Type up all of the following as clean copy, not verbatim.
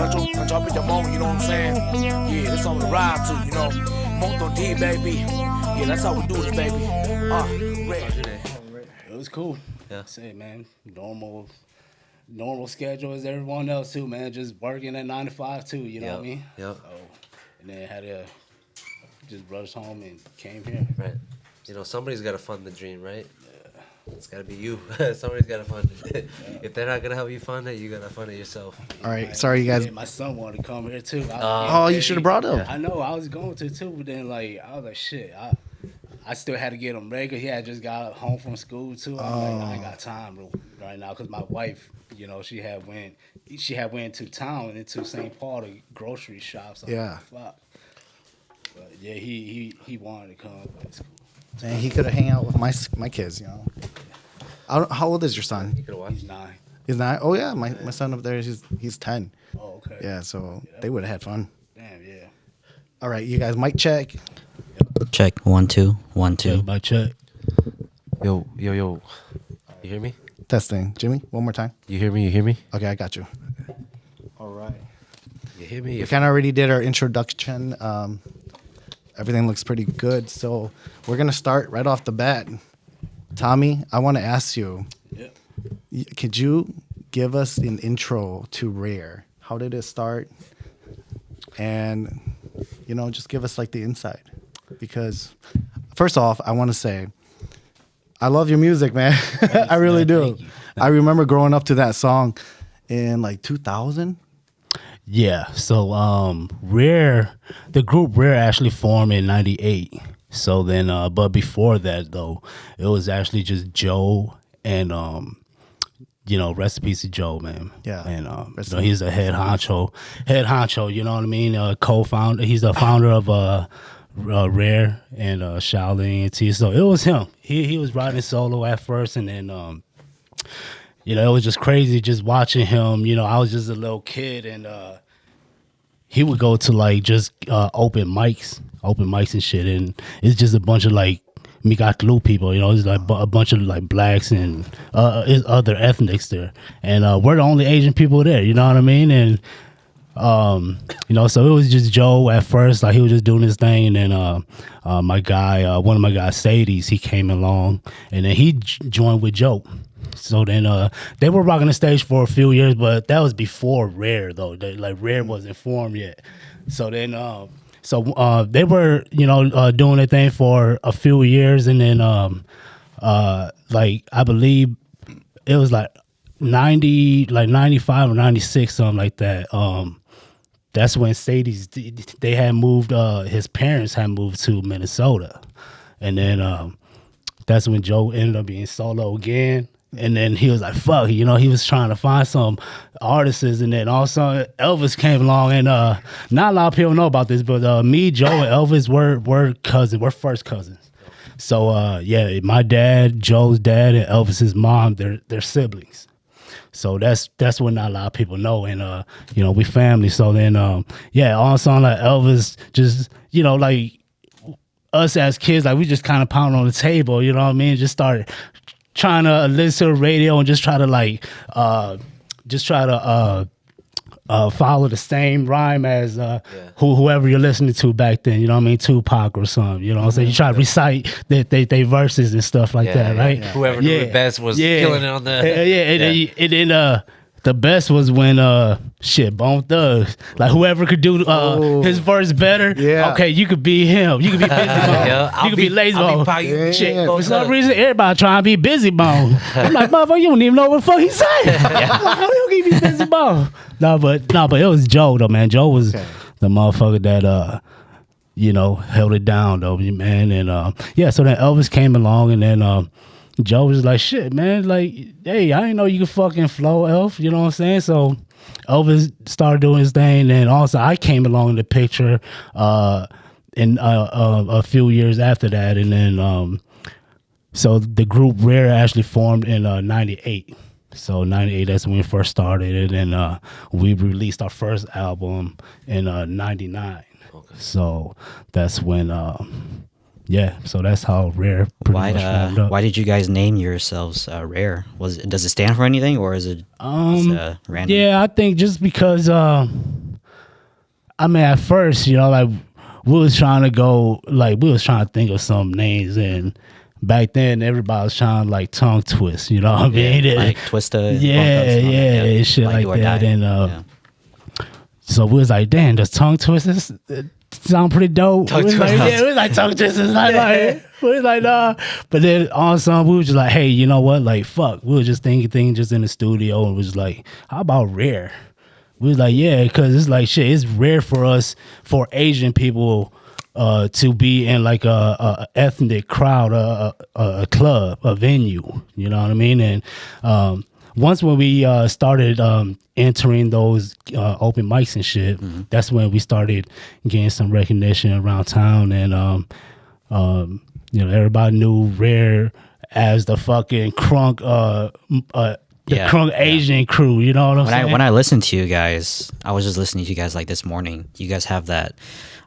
I'm dropping your moment, you know what I'm saying? Yeah, this on the ride too, you know. Monto D, baby. Yeah, that's how we do this, baby. R.A.R.E. It was cool. Yeah. Say, man, normal schedule as everyone else too, man. Just working at 9 to 5 too, you know what I mean? Yep. So, and then had to just rush home and came here. Right. You know, somebody's got to fund the dream, right? Yeah. It's got to be you. Somebody's got to fund it. If they're not going to help you fund it, you got to fund it yourself. All right. Sorry, you guys. Yeah, my son wanted to come here too. You should have brought him. I know. I was going to too, but then I was like, shit. I still had to get him ready because he had just got home from school too. I'm like, I ain't got time right now because my wife, you know, she had went to town into St. Paul to grocery shops. So yeah. Fuck. But yeah, he wanted to come. But it's cool. And he could have hang out with my kids, you know. How old is your son? He's 9. He's 9? Oh yeah, my son up there, he's 10. Oh, okay. Yeah, so they would have had fun. Damn, yeah. All right, you guys, mic check. Check 1 2 1 2. Mic check. Yo. You hear me? Testing. Jimmy, one more time. You hear me? Okay, I got you. All right. You hear me? We kind of already did our introduction. Everything looks pretty good. So we're going to start right off the bat. Tommy, I want to ask you, could you give us an intro to R.A.R.E? How did it start? And, you know, just give us like the inside. Because first off, I want to say, I love your music, man. I really do. I remember growing up to that song in like 2000. Yeah, so R.A.R.E, the group R.A.R.E actually formed in '98. So then, but before that though, it was actually just Joe and you know, rest in peace to Joe, man. Yeah, and you know, he's a head honcho. You know what I mean? Co-founder. He's the founder of R.A.R.E and Shaolin T. So it was him. He was riding solo at first, and then you know, it was just crazy just watching him. You know, I was just a little kid, and he would go to like just open mics and shit, and it's just a bunch of like Migatlu people. You know, it's like a bunch of like blacks and other ethnics there, and we're the only Asian people there. You know what I mean? And you know, so it was just Joe at first, like he was just doing his thing, and then my guy, one of my guys, Sadie's, he came along, and then he joined with Joe. So then they were rocking the stage for a few years, but that was before R.A.R.E though. R.A.R.E wasn't formed yet. So then they were, you know, doing their thing for a few years, and then like I believe it was like 95 or 96, something like that. That's when Sadie's, they had moved, his parents had moved to Minnesota, and then that's when Joe ended up being solo again. And then he was like, fuck, you know, he was trying to find some artists. And then also Elvis came along, and not a lot of people know about this, but me, Joe, and Elvis were cousins. We're first cousins. So, yeah, my dad, Joe's dad, and Elvis's mom, they're siblings. So that's what not a lot of people know. And, you know, we family. So then, yeah, all of a sudden, like Elvis just, you know, like us as kids, like we just kind of pounded on the table, you know what I mean? Just started trying to listen to the radio and just try to follow the same rhyme as whoever you're listening to back then, you know what I mean? Tupac or something, you know what I'm saying? You try to recite they verses and stuff like that, right? Yeah. Whoever knew it best was killing it on the... And then the best was when Bone Thugs, like whoever could do his verse better. Yeah. Okay, you could be him. You could be Busy Bone. You could be Lazy Bone. For some reason, everybody trying to be Busy Bone. I'm like, motherfucker, you don't even know what the fuck he's saying. I'm like, how you gonna be Busy Bone? No, but it was Joe though, man. Joe was the motherfucker that you know, held it down though, man. And yeah, so then Elvis came along, and then Joe was like, shit, man, like, hey, I didn't know you could fucking flow, Elf, you know what I'm saying? So Elvis started doing his thing, and also I came along in the picture in a few years after that, and then so the group R.A.R.E actually formed in 98. So 98, that's when we first started, and then we released our first album in 99. Okay. So that's when... yeah, so that's how R.A.R.E pretty much formed up. Why did you guys name yourselves R.A.R.E? Does it stand for anything, or is it random? Yeah, I think just because I mean, at first, you know, like we was trying to think of some names, and back then everybody was trying to like tongue twist, you know what I mean? Yeah, And- like Twista. And yeah, Bone Thugs and all that, and shit like Do or that. Die. And Yeah. so we was like, damn, does tongue twisters sound pretty dope? Tongue We was like, twisters. yeah, we was like tongue twisters. Like, we was like, nah. But then on some, we was just like, hey, you know what? Like, fuck. We was just thinking just in the studio, and was like, how about rare? We was like, yeah, because it's like shit. It's rare for us, for Asian people, to be in like a ethnic crowd, a club, a venue. You know what I mean? And once when we started entering those open mics and shit, that's when we started getting some recognition around town, and you know, everybody knew Rare as the fucking crunk, the Yeah, crunk yeah. Asian crew. You know what I'm saying? When I listened to you guys, I was just listening to you guys like this morning. You guys have that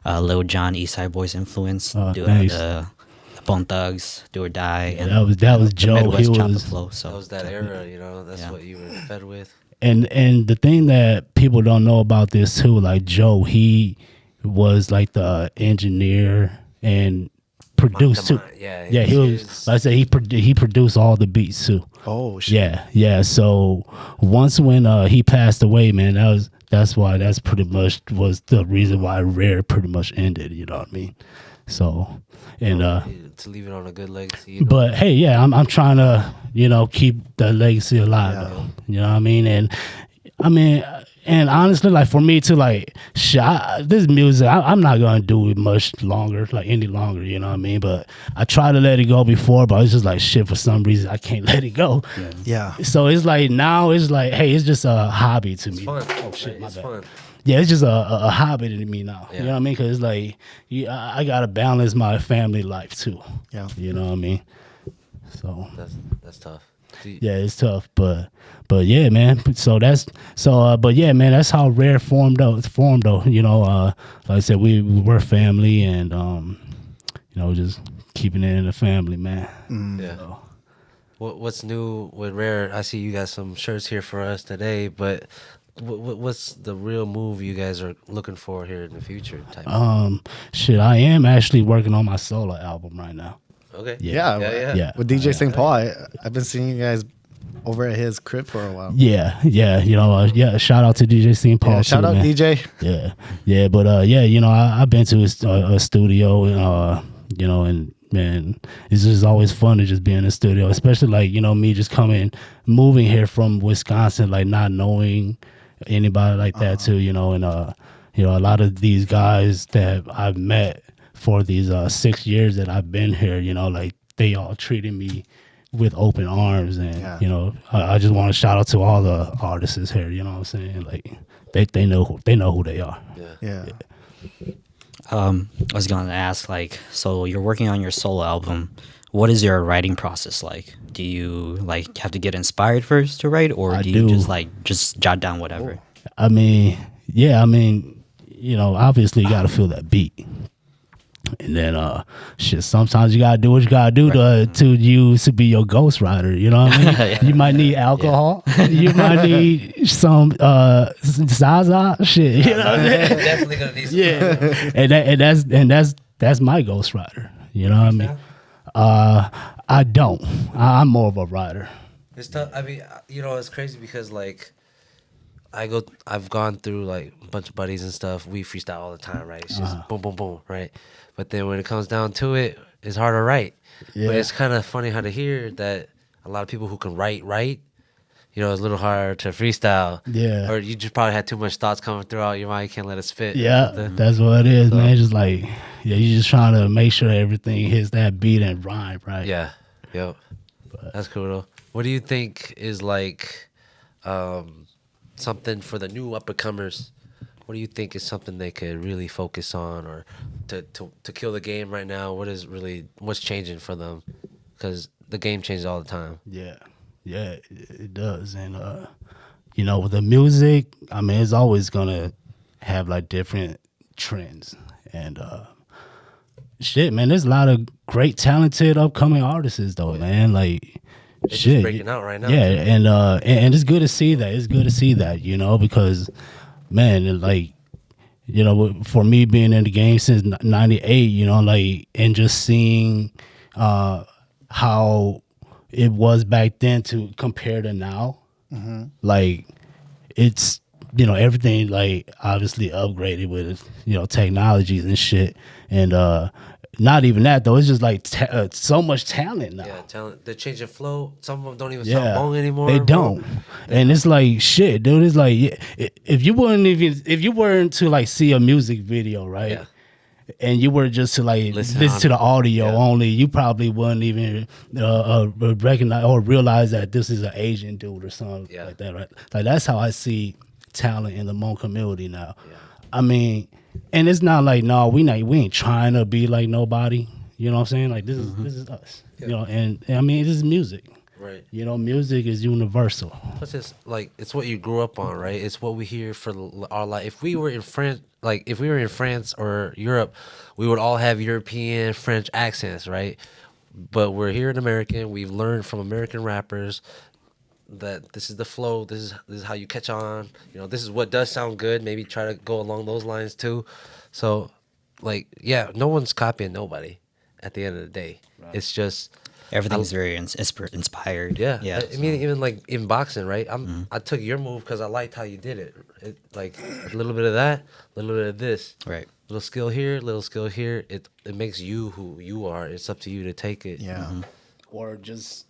Lil Jon Eastside Boys influence. Nice. The Bone Thugs, Do or Die. And that was the Joe. Midwest He chopper was, flow. So That was that era, you know. That's Yeah. what you were fed with. and the thing that people don't know about this too, like Joe, he was like the engineer and produced too. Yeah, Yeah, he was. Like I said, he produced all the beats too. Oh shit. Yeah. So once when he passed away, man, that's why that's pretty much was the reason why Rare pretty much ended. You know what I mean? So and to leave it on a good legacy. You know? but hey, yeah, I'm trying to, you know, keep the legacy alive though. You know what I mean? And I mean, and honestly, like for me to like, this music, I'm not gonna do it much longer, like any longer. You know what I mean? But I tried to let it go before, but it's just like shit. For some reason, I can't let it go. Yeah. So it's like now it's like, hey, it's just a hobby to me. Fun. Oh shit, my It's bad. fun. Yeah, it's just a hobby to me now. You Yeah. know what I mean? Because it's like, I gotta balance my family life too. Yeah. You know what I mean? So That's tough. yeah, it's tough, but yeah, man. But yeah, man. That's how Rare formed though. You know, like I said, we were family, and you know, just keeping it in the family, man. Yeah. So, What's new with Rare? I see you got some shirts here for us today, but what's the real move you guys are looking for here in the future? Type. shit, I am actually working on my solo album right now. Okay. Yeah. Yeah. With DJ St. Paul, I've been seeing you guys over at his crib for a while. Yeah. You know, shout out to DJ St. Paul. Yeah, shout too, out man. DJ. Yeah, but yeah, you know, I've been to a studio, you know, and man, it's just always fun to just be in the studio, especially like, you know, me just moving here from Wisconsin, like not knowing anybody like that too, you know, and you know, a lot of these guys that I've met for these 6 years that I've been here, you know, like they all treated me with open arms, and you know, I just want to shout out to all the artists here. You know what I'm saying? Like they know who they are. Yeah. I was gonna ask, like, so you're working on your solo album. What is your writing process like? Do you like have to get inspired first to write, or I do you do. just jot down whatever? I mean, yeah, I mean, you know, obviously you got to feel that beat. And then, shit, sometimes you got to do what you got to do to use to be your ghostwriter. You know what I mean? You might need alcohol. You might need some Zaza shit. You know what I mean? Definitely gonna need some. Yeah. That's my ghostwriter. You know what I mean? I don't. I'm more of a writer. It's tough. I mean, you know, it's crazy because like I've gone through like a bunch of buddies and stuff. We freestyle all the time, right? It's just boom, boom, boom, right? But then when it comes down to it, it's hard to write. Yeah. But it's kind of funny how to hear that a lot of people who can write, you know, it's a little hard to freestyle. Yeah. Or you just probably had too much thoughts coming throughout your mind. You can't let it spit. or Yeah, something. that's what it is, man. Just like, yeah, you're just trying to make sure everything hits that beat and rhyme, right? Yeah. Yep. That's cool though. What do you think is like something for the new up and comers? What do you think is something they could really focus on, or to kill the game right now? What's changing for them? Because the game changes all the time. Yeah, it does. And you know, with the music, I mean, it's always gonna have like different trends. And shit, man, there's a lot of great, talented, upcoming artists though, man. Like, They're shit, just breaking out right now. Yeah, and it's good to see that. It's good to see that, you know, because man, like you know, for me being in the game since '98, you know, like, and just seeing how it was back then to compare to now, like, it's, you know, everything, like, obviously upgraded with, you know, technologies and shit, and not even that though, it's just like so much talent now. Yeah, talent. They're changing flow. Some of them don't even Yeah, sound Hmong anymore. they bro. don't, and it's like shit, dude. It's like, yeah, if you weren't to like see a music video, right, Yeah. and you were just to like Listen listen to the audio yeah. only, you probably wouldn't even recognize or realize that this is an Asian dude or something Yeah. like that, right? Like, that's how I see talent in the Hmong community now. Yeah. I mean, and it's not like, no, we ain't trying to be like nobody. You know what I'm saying? Like, this is us. Yeah. You know, and I mean, this is music. Right. You know, music is universal. Plus, it's like it's what you grew up on, right? It's what we hear for our life. If we were in France or Europe, we would all have European French accents, right? But we're here in America. We've learned from American rappers that this is the flow. This is how you catch on. You know, this is what does sound good. Maybe try to go along those lines too. So, like, yeah, no one's copying nobody. At the end of the day, it's just. Everything's very inspired. Yeah, Yeah. I mean, even like in boxing, right? I took your move because I liked how you did it. Like a little bit of that, a little bit of this. Right. Little skill here, little skill here. It makes you who you are. It's up to you to take it. Yeah. Or just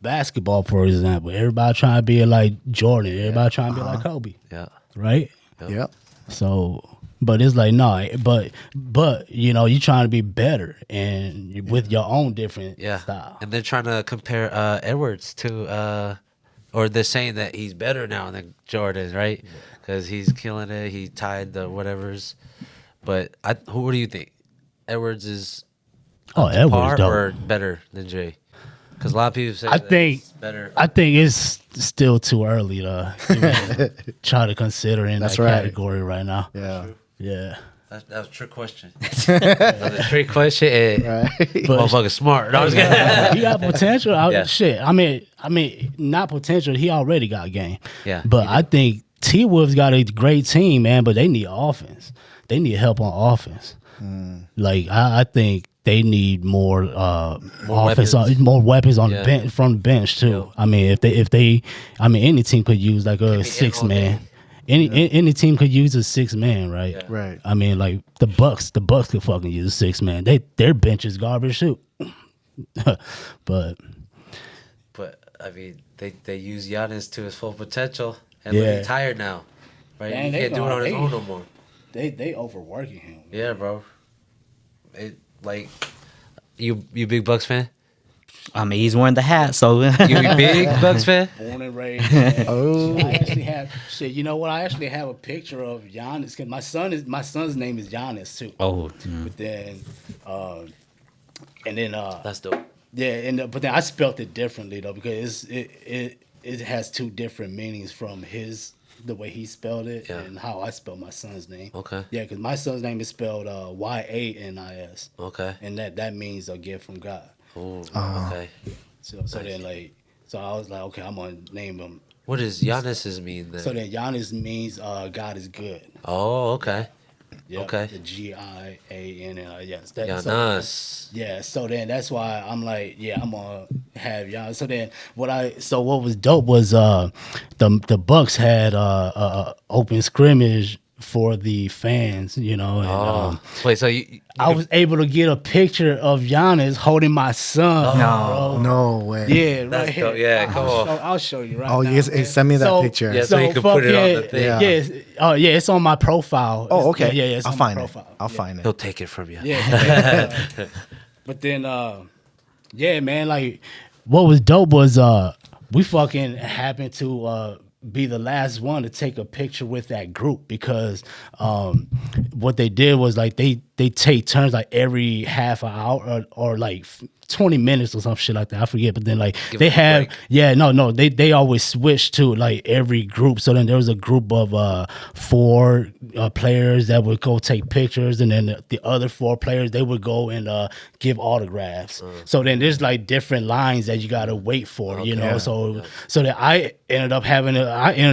basketball, for example. Everybody trying to be like Jordan. Everybody trying to be like Kobe. Yeah. Right? Yep. So, but it's like, no, but you know, you trying to be better and with your own different Yeah. style. And they're trying to compare Edwards to, or they're saying that he's better now than Jordan, right? Because he's killing it. He tied the whatevers. But who do you think? Edwards is up to Edwards par dope. or better than Jay? Because a lot of people say I that think it's better. I think it's still too early to even try to consider in That's that right. category right now. Yeah. Yeah. That was a trick question. That was a trick question. And motherfucker smart. No, I was kidding. He got potential. Yeah. Shit. I mean, not potential. He already got game. Yeah, But he I think T-Wolves got a great team, man. But they need offense. They need help on offense. Like, I think they need more offense, weapons. more weapons on Yeah. the bench, from the bench too. Yeah. I mean, if they, I mean, any team could use like a in 6 all man. day. Any team could use a 6 man, right? Yeah. Right. I mean, like the Bucks could fucking use a 6 man. Their bench is garbage too. But I mean, they use Giannis to his full potential, and Yeah. he's tired now, right? Man, He they can't do it on his gonna- own no more. they overworking him. Yeah, bro. It like you big Bucks fan? I mean, he's wearing the hat, so You big Bucks fan? Born and raised. Man. Oh. I actually have shit. You know what? I actually have a picture of Giannis because my son's name is Giannis too. oh, But then, and then That's dope. yeah, and but then I spelt it differently though because it has two different meanings from the way he spelled it Yeah. and how I spell my son's name. Okay. Yeah, because my son's name is spelled Yanis, Okay. and that means a gift from God. Ooh, okay. So then like I was like, okay, I'm gonna name him. What does Giannis's mean then? So then Giannis means God is good. Oh, okay. Yep, Okay. The Giann. Yes. Giannis. Yeah, so then that's why I'm like, yeah, I'm gonna have Giannis. So then what was dope was the Bucks had a open scrimmage for the fans, you know, and Oh, wait. So you I was able to get a picture of Giannis holding my son. bro. No way. Yeah, right That's here. dope. Yeah, come on. I'll show you right Oh, now. you guys, man. send me that So- picture. Yeah, so you can put it on the thing. Yeah. Yeah, it's on my profile. Oh, okay. Yeah, it's I'll on my find it. profile. I'll Yeah. find it. he'll take it from you. Yeah. But then yeah, man, like what was dope was we fucking happened to be the last one to take a picture with that group because what they did was like they take turns like every half an hour or like 20 minutes or some shit like that. I forget, but then like Give they them a have break. they always switch to like every group. So then there was a group of 4 players that would go take pictures, and then the other 4 players they would go and give autographs. So then there's like different lines that you gotta wait for, you know. So that I ended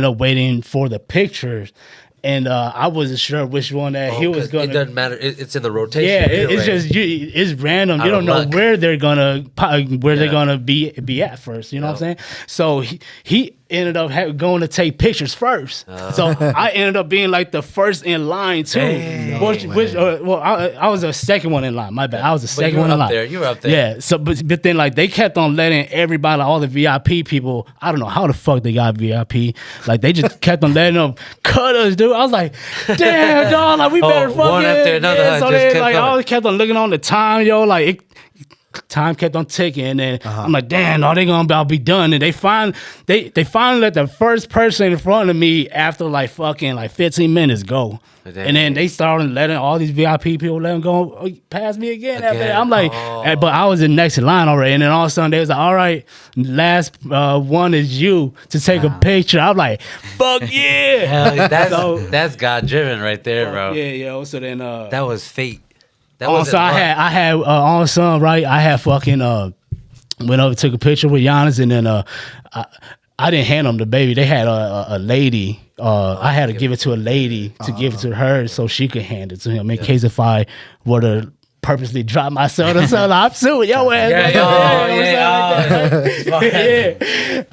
up waiting for the pictures. and I wasn't sure which one that he was 'cause gonna. It doesn't matter. It's in the rotation. Yeah, either it's way. just it's random. Out You of don't know luck. where they're gonna they're Yeah. gonna be at first. You know what I'm saying? So he ended up going to take pictures first. So I ended up being like the first in line too. Dang. Well, I was the second one in line. My bad. I was the But you second were one in up line. there. You were up there. Yeah. So but then like they kept on letting everybody, all the VIP people. I don't know how the fuck they got VIP. Like they just kept on letting them cut us, dude. I was like, damn, dog. Like we better fucking. one after another, Yeah, so just they kept like I going. always kept on looking on the time, yo. Like time kept on ticking, and then I'm like, damn, no, they gonna about be done. And they finally let the first person in front of me after like fucking like 15 minutes go. Damn. And then they started letting all these VIP people let them go past me again. After that. Again. I'm like, but I was in next in line already. And then all of a sudden they was like, all right, last one is you to take a picture. I'm like, fuck yeah. Hell, So- that's God driven right there, bro. Yeah, yo. So then That was fate. That also, wasn't luck. I had on the sun, right? I had fucking went over, took a picture with Giannis, and then I didn't hand him the baby. They had a lady. I had to give it to a lady to give it to her so she could hand it to him in case if I were to purposely drop my son or something, I'm suing your ass.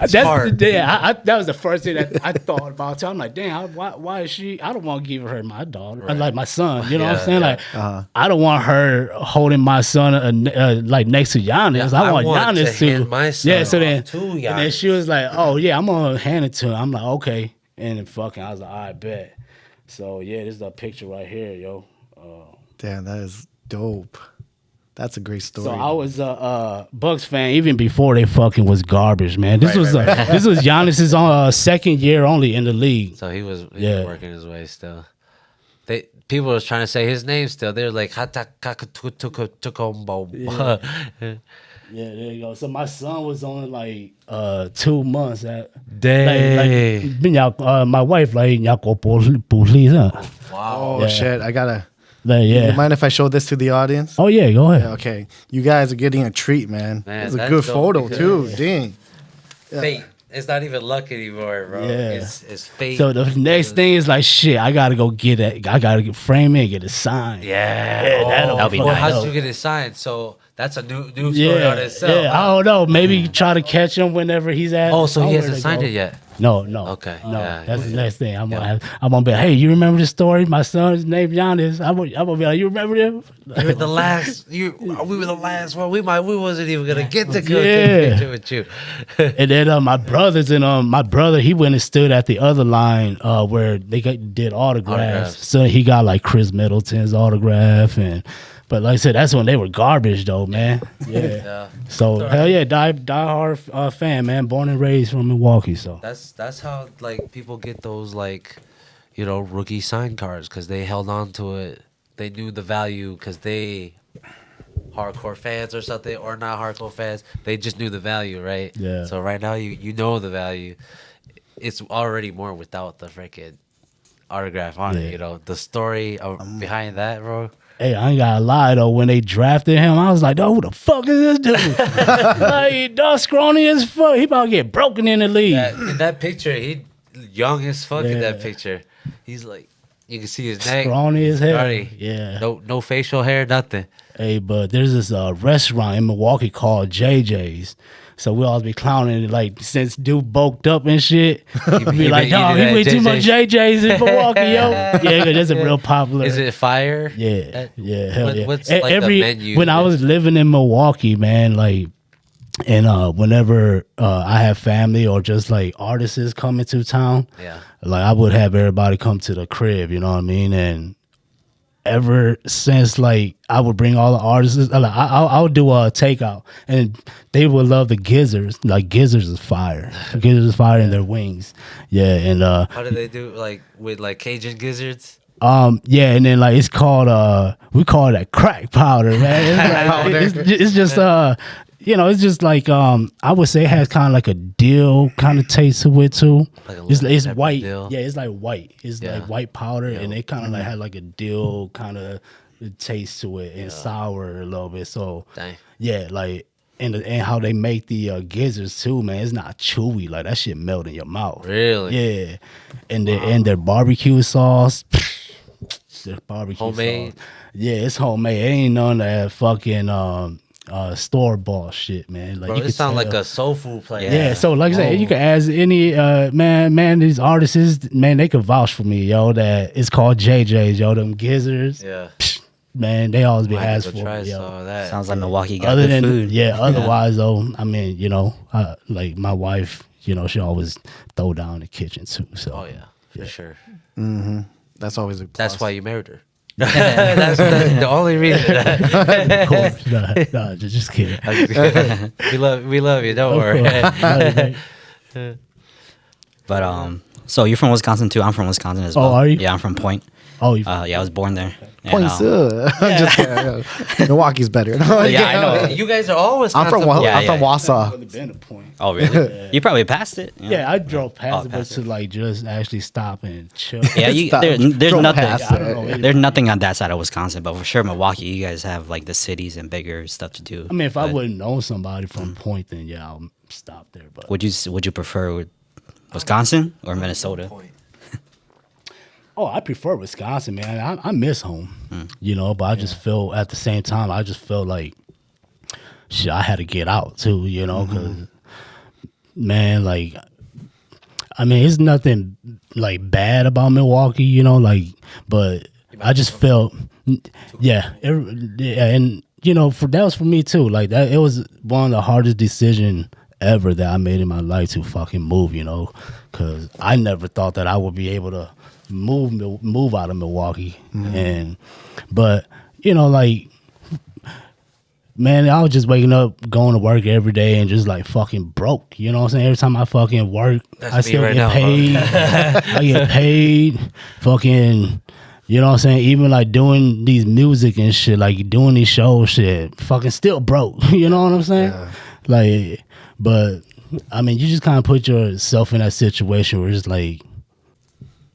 Smart. That was the first thing that I thought about too. I'm like, damn, why is she? I don't want to give her my daughter, like my son. You know what I'm saying? Like, I don't want her holding my son like next to Giannis. Yeah, I want want Giannis to hand my son yeah. So then, off to and then Giannis. she was like, oh yeah, I'm gonna hand it to him. I'm like, okay, and then fucking, I was like, I bet. So yeah, this is the picture right here, yo. Damn, that is dope. That's a great story. So I was a Bucks fan even before they fucking was garbage, man. This was this was Giannis's second year only in the league. So he was Yeah. working his way still. People was trying to say his name still. They're like Hatakakatukombo. Yeah, there you go. So my son was only like 2 months. Dang. My wife like y'all police, huh? Wow. oh shit, I gotta. Like, You yeah. mind if I show this to the audience? Oh yeah, go ahead. Yeah, okay, you guys are getting a treat, man. Man, It's a that's good dope photo because- too. Dang. Fate. It's not even luck anymore, bro. Yeah. It's fate. So the next thing is like shit. I gotta go get it. I gotta frame it, and get it signed. yeah. that'll be Well, nice. how did you get it signed? So that's a new story Yeah, on itself. yeah. I don't know. Maybe try to catch him whenever he's at. Oh, so he somewhere hasn't to signed go. it yet. No. Okay, No, yeah. that's the next thing. I'm gonna be like, hey, you remember this story? My son's named Giannis. I'm gonna be like, you remember him? You were the last. We were the last one. We wasn't even gonna get to go Yeah. take a picture with you. And then my brothers and my brother, he went and stood at the other line where they did autographs. Autographs. So he got like Chris Middleton's autograph but like I said, that's when they were garbage though, man. Yeah. Yeah. So hell yeah, die hard fan, man. Born and raised from Milwaukee. So That's how like people get those like, rookie sign cards because they held on to it. They knew the value because they hardcore fans or something or not hardcore fans. They just knew the value, right? Yeah. So right now you know the value. It's already more without the freaking autograph on it. The story behind that, bro. hey, I ain't gotta lie though. When they drafted him, I was like, "Oh, who the fuck is this dude? Like, dog scrawny as fuck. He about to get broken in the league." In that picture, he young as fuck in that Yeah. picture. He's like, you can see his neck. Scrawny as hell. Scrawny. Yeah. No facial hair, nothing. Hey, but there's this restaurant in Milwaukee called JJ's. So we always be clowning it, like since dude bulked up and shit. We be like, dog, he went too much JJ's in Milwaukee, yo. Yeah, 'cause that's a real popular. Is it fire? Yeah, hell yeah. What's like the menu? When I was living in Milwaukee, man, like, and whenever I have family or just like artists coming to town, Yeah. like I would have everybody come to the crib, you know what I mean? And ever since, like, I would bring all the artists, like, I would do a takeout, and they would love the gizzards. Like, gizzards is fire. Gizzards is fire in their wings. Yeah, and How do they do like with like Cajun gizzards? yeah, and then like it's called we call that crack powder, man. It's just it's just like I would say it has kind of like a dill kind of taste to it too. Like a It's little pepper white. dill? Yeah, it's like white. It's Yeah. like white powder, and it kind of like had like a dill kind of taste to it and sour a little bit. So Dang. yeah, like. and how they make the gizzards too, man. It's not chewy. Like that shit melt in your mouth. Really? Yeah. And their barbecue sauce. Their barbecue Homemade? sauce. Yeah, it's homemade. It ain't none of that fucking store bought shit, man. Like Bro, you it could sounds tell. like a soul food place. Yeah, so like I said, you can ask any man, these artists, man, they could vouch for me, yo. That it's called JJ's, yo. Them gizzards, Yeah. man, they always be Might have asked to for try me, yo. some of that. Sounds like Milwaukee got Other good than food. otherwise though, I mean, you know, like my wife, you know, she always throw down the kitchen too. So Oh yeah, for sure. That's always a plus. That's why you married her. that's the only reason. of course, nah, just kidding. we love you. Don't worry. But so you're from Wisconsin too. I'm from Wisconsin as well. Oh, are you? Yeah, I'm from Point. Oh, you Yeah, I was born there. And, Points. Just kidding. Milwaukee's better. yeah, I know. You guys are always. I'm from Yeah, I'm from yeah. Wausau. been a point. Oh, really? You probably passed it. Yeah, I drove past it, but past to it. like just actually stop and chill. Yeah, Stop. there's Drove nothing. past I don't know. There's nothing on that side of Wisconsin, but for sure, Milwaukee, you guys have like the cities and bigger stuff to do. I mean, if I But wouldn't know somebody from Point, then yeah, I'll stop there. But would you prefer Wisconsin or Minnesota? oh, I prefer Wisconsin, man. I miss home, you know. But I just feel at the same time, I just feel like shit. I had to get out too, you know, because man, like, I mean, it's nothing like bad about Milwaukee, you know, like, but I just felt, yeah, and you know, that was for me too. Like that, it was one of the hardest decisions ever that I made in my life to fucking move, you know, because I never thought that I would be able to move out of Milwaukee, but you know, like, man, I was just waking up, going to work every day, and just like fucking broke. You know what I'm saying? Every time I fucking work, That's I me still right get now, paid. I get paid. Fucking, you know what I'm saying? Even like doing these music and shit, like doing these shows, shit, fucking still broke. You know what I'm saying? Yeah. Like, but I mean, you just kind of put yourself in that situation where it's like,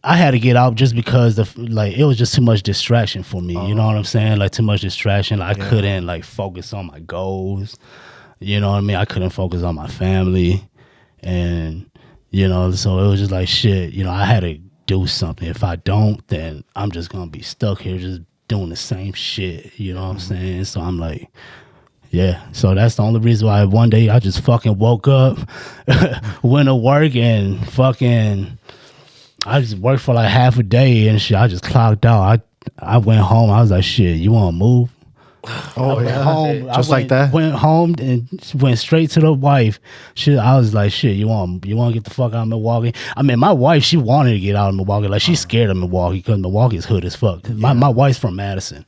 I had to get out just because it was just too much distraction for me. You know what I'm saying? Like too much distraction. Like, I couldn't like focus on my goals. You know what I mean? I couldn't focus on my family, and you know, so it was just like shit. You know, I had to do something. If I don't, then I'm just gonna be stuck here just doing the same shit. You know what I'm saying? So I'm like, yeah. So that's the only reason why one day I just fucking woke up, went to work, and fucking. I just worked for like half a day and shit. I just clocked out. I went home. I was like, shit, you want to move? Oh yeah. Home. Just like that. Went home and went straight to the wife. Shit, I was like, shit, you want to get the fuck out of Milwaukee? I mean, my wife, she wanted to get out of Milwaukee. Like, she's scared of Milwaukee because Milwaukee's hood as fuck. My wife's from Madison.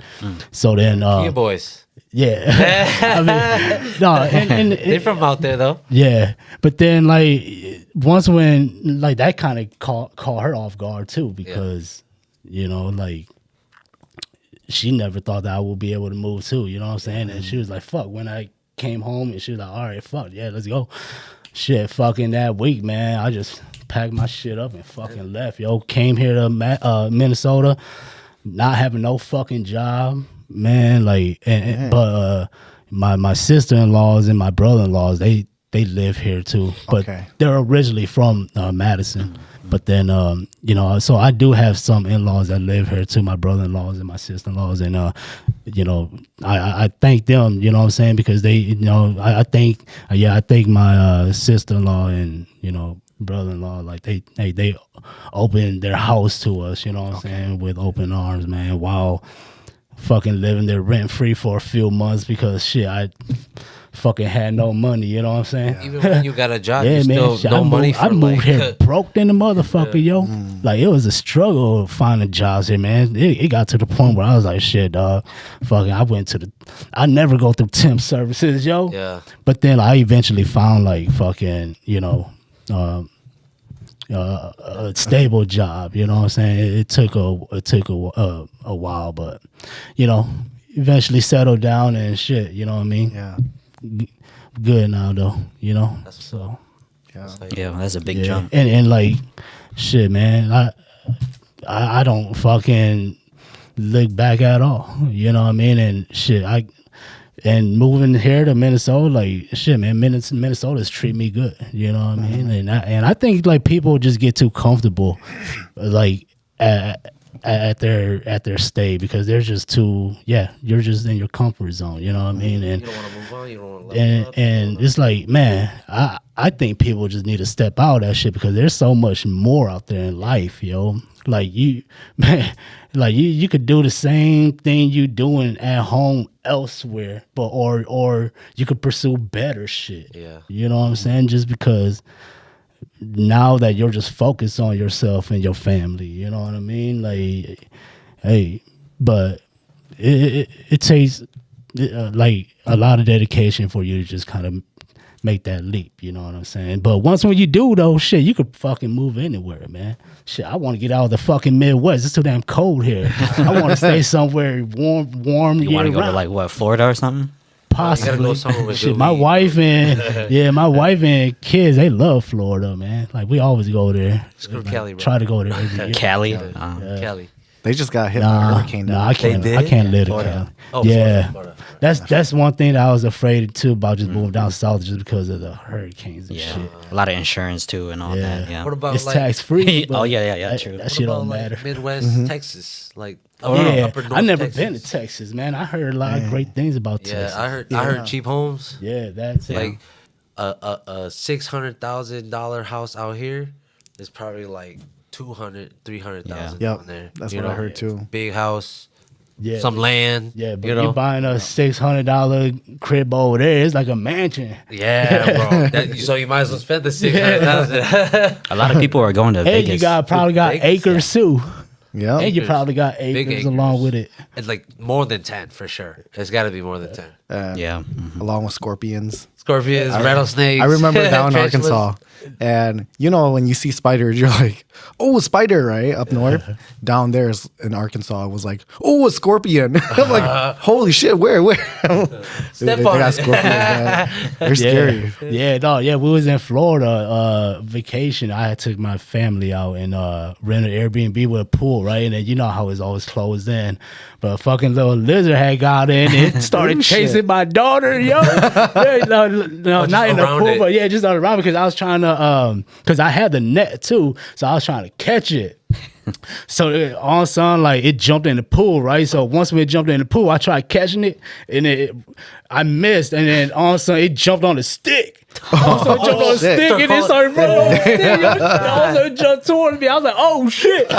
So then, You boys. yeah. I mean, no, and They're from out there though. yeah, but then like once when like that kind of caught her off guard too because you know like she never thought that I would be able to move too. You know what I'm saying? And she was like, "Fuck." When I came home and she was like, "All right, fuck yeah, let's go." Shit, fucking that week, man, I just packed my shit up and fucking left. Yo, came here to Minnesota, not having no fucking job. Man, like, but my sister-in-laws and my brother-in-laws, they live here too, but they're originally from Madison. But then, you know, so I do have some in-laws that live here too, my brother-in-laws and my sister-in-laws, and you know, I thank them, you know what I'm saying, because they, you know, I thank my sister-in-law and you know brother-in-law, like they opened their house to us, you know what I'm saying, with open arms, man. Wow. Fucking living there rent free for a few months because shit, I fucking had no money. You know what I'm saying? Even when you got a job, Yeah, you man. still Shit, no money for I moved like, here broke than a motherfucker, yo. Like it was a struggle finding jobs here, man. It got to the point where I was like, shit, dog. Fucking, I never go through temp services, yo. Yeah. But then I eventually found like fucking, you know, a stable job. You know what I'm saying? It took a while, but you know, eventually settled down and shit. You know what I mean? Yeah. Good now though. You know. That's So Yeah, that's a big yeah, jump. and like shit, man. I don't fucking look back at all. You know what I mean? And shit, And moving here to Minnesota, like shit, man, Minnesota's treat me good. You know what I mean? And I think like people just get too comfortable, like at their stay because they're just too. Yeah, you're just in your comfort zone. You know what I mean? And You don't want to move on. You don't want to level up. and it's like, man, I think people just need to step out of that shit because there's so much more out there in life, yo. Like you, man, like you could do the same thing you doing at home elsewhere, but or you could pursue better shit. Yeah. You know what I'm saying? Just because now that you're just focused on yourself and your family, you know what I mean? Like, hey, but it takes like a lot of dedication for you to just kind of make that leap, you know what I'm saying? But when you do though, shit, you could fucking move anywhere, man. Shit, I want to get out of the fucking Midwest. It's too damn cold here. I want to stay somewhere warm. You want to go to like what, Florida or something? Possibly. You gotta go somewhere with Shit, good my weed. wife and my wife and kids, they love Florida, man. Like we always go there. Screw Cali, bro. Try to go there every year. Cali. Cali. They just got hit by a hurricane. No, down I there. can't. They I did? can't live in Florida. Cali. Oh, Yeah, Florida. that's one thing that I was afraid too about just moving down south just because of the hurricanes and Yeah, shit. a lot of insurance too and all that. Yeah. What about It's like tax free. Oh, yeah, true. That what shit about, don't like, matter. Midwest Texas, like Yeah, upper North I never Texas. been to Texas, man. I heard a lot of great things about Yeah, Texas. I heard cheap homes. Yeah, that's it. Like a $600,000 house out here is probably like 300,000 Yep, down there. that's you what I know? heard too. Big house, Yeah, some land. yeah, but you you know. buying a $600 crib over there, it's like a mansion. Yeah, bro. So you might as well spend the 600,000. A lot of people are going to And Vegas. you probably got Vegas, acres too. Yeah. And you Acres. probably got Big acres along acres. with it. It's like more than 10 for sure. It's got to be more than 10. Yeah. Along with scorpions. Scorpions, rattlesnakes. I remember down in tarantulas. Arkansas, and you know when you see spiders, you're like, "Oh, a spider!" Right up north. Down there in Arkansas, it was like, "Oh, a scorpion!" I'm like, "Holy shit! Where? Step they on got it. scorpions. Man. They're scary. Yeah, we was in Florida vacation. I had took my family out and rented an Airbnb with a pool, right? And then you know how it's always closed in. But a fucking little lizard had got in and started chasing my daughter, yo. Yeah, no, not in the around pool, it. but yeah, just around because I was trying to because I had the net too, so I was trying to catch it. So all of a sudden, like it jumped in the pool, right? So once we jumped in the pool, I tried catching it, and I missed, and then all of a sudden it jumped on the stick. Also it jumped on the shit. stick, and it started rolling on the stick. Also it jumped towards me. I was like, "Oh shit!" Yo,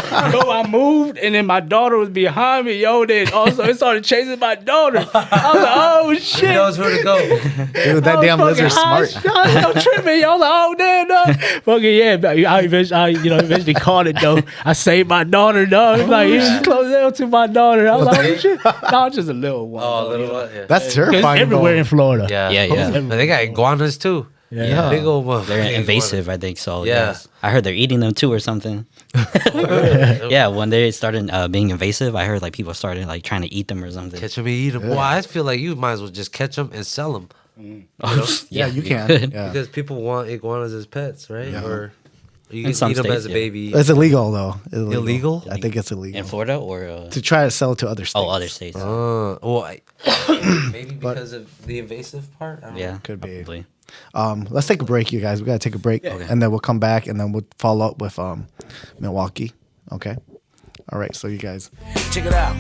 I moved, and then my daughter was behind me. Yo, then also it started chasing my daughter. I was like, "Oh shit!" He knows where to go. Dude, that I was damn fucking lizard's high smart. shot. I'm tripping. Yo, I was like, "Oh damn, no." Fucking yeah. But I eventually caught it though. I saved my daughter, dog. Like he close down to my daughter. I was like, "Oh shit!" No, it's just a little one. Oh, though, little you know? one. Yeah. That's It's terrifying. everywhere bro. in Florida. Yeah. But they got iguanas too. Yeah. Big old motherfucker. They're invasive, I think so. Yeah. Yes. I heard they're eating them too or something. Yeah, when they started being invasive, I heard like people started like trying to eat them or something. Catch them and eat them. Well, I feel like you might as well just catch them and sell them. Yeah, you can. could. Yeah. Because people want iguanas as pets, right? Yeah. Or you In can some eat them states, as a yeah. baby. It's illegal though. Illegal? I think it's illegal In Florida or to try to sell it to other states. other states. Well, maybe because of the invasive part. I don't Yeah, know. Could be. probably. Let's take a break, you guys. We gotta take a break, and then we'll come back, and then we'll follow up with Milwaukee. Okay. All right. So you guys. Check it out.